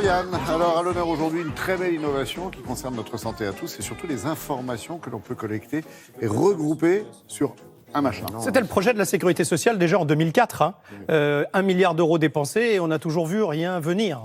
Yann. Alors, à l'honneur aujourd'hui, une très belle innovation qui concerne notre santé à tous et surtout les informations que l'on peut collecter et regrouper sur un machin. C'était le projet de la sécurité sociale déjà en 2004. 1 milliard d'euros dépensés et on n'a toujours vu rien venir,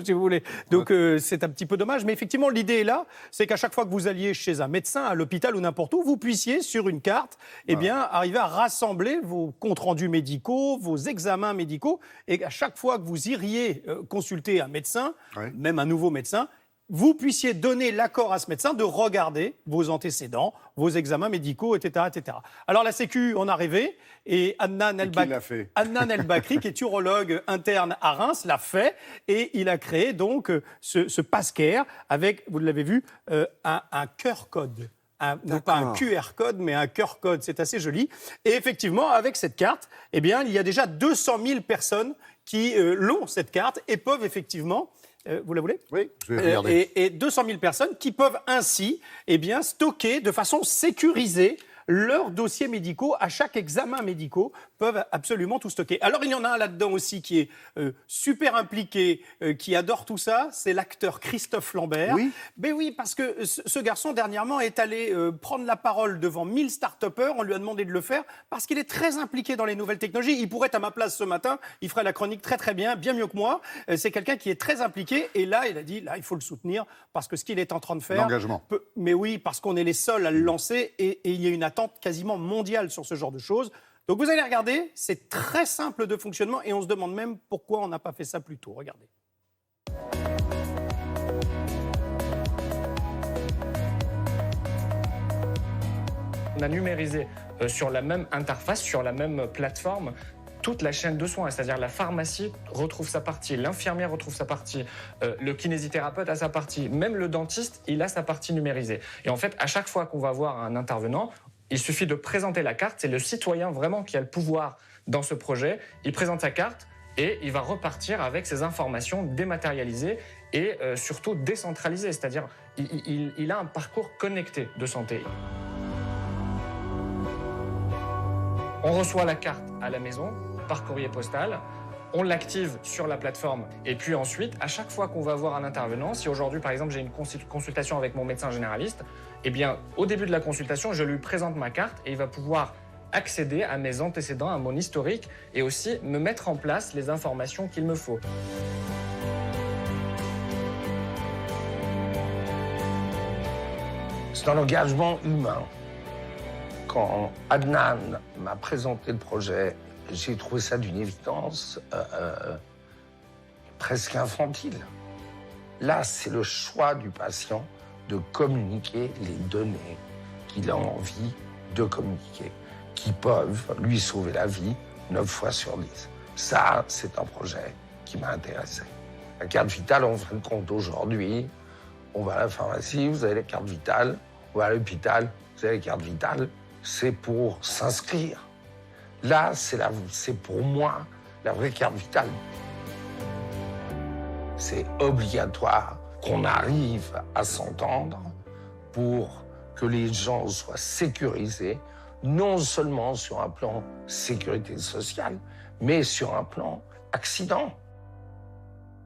si vous voulez. Donc c'est un petit peu dommage. Mais effectivement, l'idée est là, c'est qu'à chaque fois que vous alliez chez un médecin, à l'hôpital ou n'importe où, vous puissiez, sur une carte, arriver à rassembler vos comptes rendus médicaux, vos examens médicaux. Et à chaque fois que vous iriez consulter un médecin, même un nouveau médecin, vous puissiez donner l'accord à ce médecin de regarder vos antécédents, vos examens médicaux, etc., etc. Alors la Sécu en a rêvé et Adnan El-Bakri, qui est urologue interne à Reims, l'a fait et il a créé donc ce passe-care avec, vous l'avez vu, un QR code. Non pas un QR code, mais un QR code. C'est assez joli. Et effectivement, avec cette carte, il y a déjà 200 000 personnes qui l'ont, cette carte, et peuvent effectivement... vous la voulez ? Oui, je vais regarder. Et 200 000 personnes qui peuvent ainsi stocker de façon sécurisée leurs dossiers médicaux. À chaque examen médical, peuvent absolument tout stocker. Alors, il y en a un là-dedans aussi qui est super impliqué, qui adore tout ça, c'est l'acteur Christophe Lambert. Oui. Mais oui, parce que ce garçon, dernièrement, est allé prendre la parole devant 1000 start-upers. On lui a demandé de le faire parce qu'il est très impliqué dans les nouvelles technologies. Il pourrait être à ma place ce matin, il ferait la chronique très très bien, bien mieux que moi. C'est quelqu'un qui est très impliqué et là, il a dit, là, il faut le soutenir parce que ce qu'il est en train de faire... L'engagement. Mais oui, parce qu'on est les seuls à le lancer et il y a une attente quasiment mondiale sur ce genre de choses. Donc vous allez regarder, c'est très simple de fonctionnement et on se demande même pourquoi on n'a pas fait ça plus tôt. Regardez. On a numérisé sur la même interface, sur la même plateforme, toute la chaîne de soins, c'est-à-dire la pharmacie retrouve sa partie, l'infirmière retrouve sa partie, le kinésithérapeute a sa partie, même le dentiste, il a sa partie numérisée. Et en fait, à chaque fois qu'on va voir un intervenant, il suffit de présenter la carte, c'est le citoyen vraiment qui a le pouvoir dans ce projet, il présente sa carte et il va repartir avec ses informations dématérialisées et surtout décentralisées, c'est-à-dire il a un parcours connecté de santé. On reçoit la carte à la maison, par courrier postal, on l'active sur la plateforme et puis ensuite, à chaque fois qu'on va voir un intervenant, si aujourd'hui par exemple j'ai une consultation avec mon médecin généraliste, au début de la consultation, je lui présente ma carte et il va pouvoir accéder à mes antécédents, à mon historique et aussi me mettre en place les informations qu'il me faut. C'est un engagement humain. Quand Adnan m'a présenté le projet, j'ai trouvé ça d'une évidence presque infantile. Là, c'est le choix du patient de communiquer les données qu'il a envie de communiquer, qui peuvent lui sauver la vie 9 fois sur 10. Ça, c'est un projet qui m'a intéressé. La carte vitale, en fin de compte, aujourd'hui, on va à la pharmacie, vous avez la carte vitale, on va à l'hôpital, vous avez la carte vitale. C'est pour s'inscrire. Là, c'est pour moi la vraie carte vitale. C'est obligatoire qu'on arrive à s'entendre pour que les gens soient sécurisés, non seulement sur un plan sécurité sociale, mais sur un plan accident.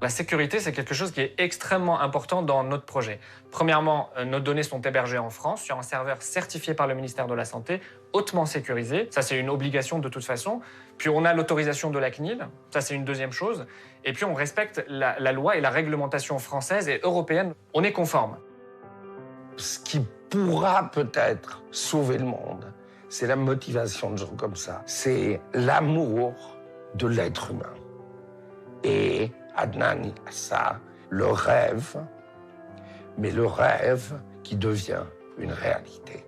La sécurité, c'est quelque chose qui est extrêmement important dans notre projet. Premièrement, nos données sont hébergées en France sur un serveur certifié par le ministère de la Santé, hautement sécurisé. Ça, c'est une obligation de toute façon. Puis on a l'autorisation de la CNIL. Ça, c'est une deuxième chose. Et puis on respecte la loi et la réglementation française et européenne. On est conforme. Ce qui pourra peut-être sauver le monde, c'est la motivation de gens comme ça. C'est l'amour de l'être humain. Et Adnan, il a ça, le rêve, mais le rêve qui devient une réalité.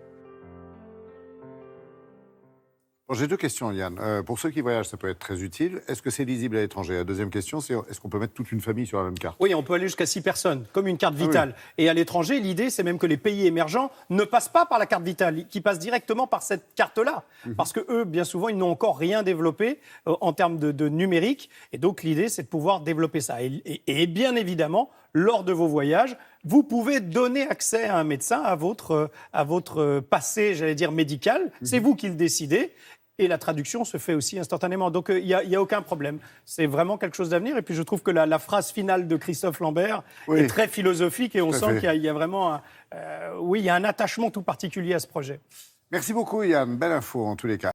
Bon, j'ai 2 questions, Yann. Pour ceux qui voyagent, ça peut être très utile. Est-ce que c'est lisible à l'étranger ? La deuxième question, c'est est-ce qu'on peut mettre toute une famille sur la même carte ? Oui, on peut aller jusqu'à 6 personnes, comme une carte vitale. Ah oui. Et à l'étranger, l'idée, c'est même que les pays émergents ne passent pas par la carte vitale, qu'ils passent directement par cette carte-là. Parce que eux, bien souvent, ils n'ont encore rien développé en termes de numérique. Et donc, l'idée, c'est de pouvoir développer ça. Et bien évidemment, lors de vos voyages, vous pouvez donner accès à un médecin, à votre passé, j'allais dire, médical. C'est vous qui le décidez. et la traduction se fait aussi instantanément. Donc il y a aucun problème. C'est vraiment quelque chose d'avenir. Et puis je trouve que la phrase finale de Christophe Lambert est très philosophique et on sent qu'il y a vraiment il y a un attachement tout particulier à ce projet. Merci beaucoup Yann, belle info en tous les cas.